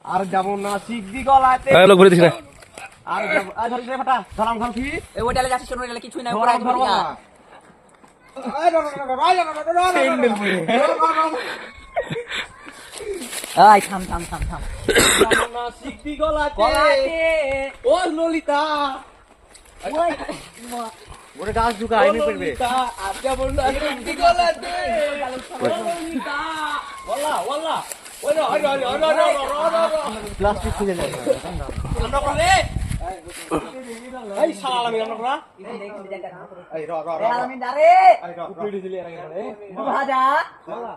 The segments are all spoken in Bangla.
আর যাবো না শিখবি গলাতে লোক ভরে দিস না আর যাবো আর ধর ফাটা ধরাম ধর কি এই ওইটালে যাচ্ছে শোনো গেলে কিছুই না ধরাম ধরবা আই থাম থাম থাম থাম যাবো না শিখবি গলাতে ও ললিতা ওই ওরে গাছ ঢুকা আইনে পড়বে আর যাবো না শিখবি গলাতে ললিতা ওলা ওলা ওরে ওরে ওরে ওরে প্লাস্টিক খুলে যায় আমরা করে এই শালা আমি আমরা করা এই র র র আমি দাঁড়ে এই র উপড়ি দিলি এর আগে ভাজা ওলা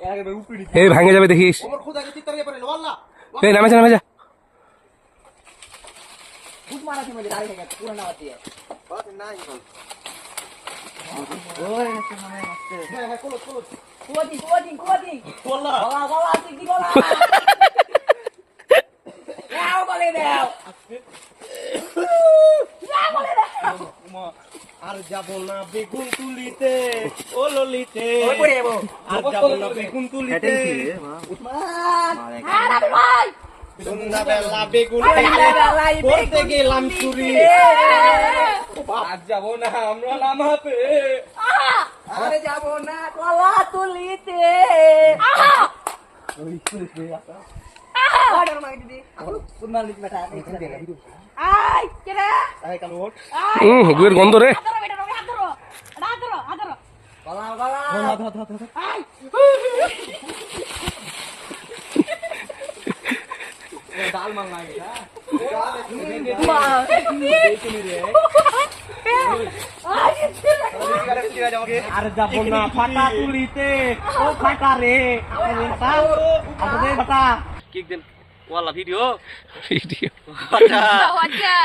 এর আগে উপড়ি এই ভাঙে যাবে দেখিস ওমর খোদা কে চিত্তারে পড়ে ওলা এই নামে যা নামে যা খুব মারা কি মধ্যে দাঁড়িয়ে থাকে পুরো নাও দিয়ে বাত নাই ওই মানে মস্ত হ্যাঁ হ্যাঁ কোলো কোলো কুয়াতি কুয়াতি কুয়াতি ওলা গলা গলা চিকি গলা নাও গলে দাও নাও গলে দাও আর যাব না বেগুন তুলিতে ও ললিতে ওই পড়ে যাবো আর যাব না বেগুন তুলিতে উসমান আর আমি ভাই সন্ধ্যাবেলা বেগুন সন্ধ্যাবেলায় করতে বেগুন গেলাম তুলিতে। চুরি আর যাব না আমরা নামাতে আরে যাবো না কলা তুলিতে অর্ডার মাই দিদি উসমান লিখে বেটা আই কেরে আই কালো ওঠ গুয়ের গন্ধ রে আদর বেটা রবি আদর আদর আদর গলা গলা আই ডাল মাল নাই আর যাব না ফাটা তুলিতে ও ফাটা রে আমাদের ফাটা কিক দেন ওয়ালা ভিডিও ভিডিও ফাটা আচ্ছা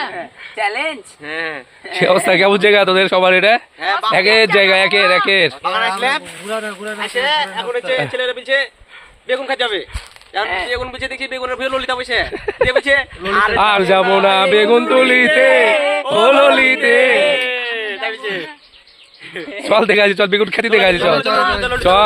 চ্যালেঞ্জ হ্যাঁ কি অবস্থা কেমন জায়গা তোদের সবার এটা একের জায়গা একের একের বাগান আসলাম আসে এখন হচ্ছে ছেলেরা বলছে বেগুন খাই যাবে বেগুন বুঝে দেখি বেগুনের ভুয়ে ললিতা বসে কে বলছে আর যাবো না বেগুন তুলিতে ও ললিতে তাই বলছে চল দেখা চল বেগুন খেতে দেখা চল চল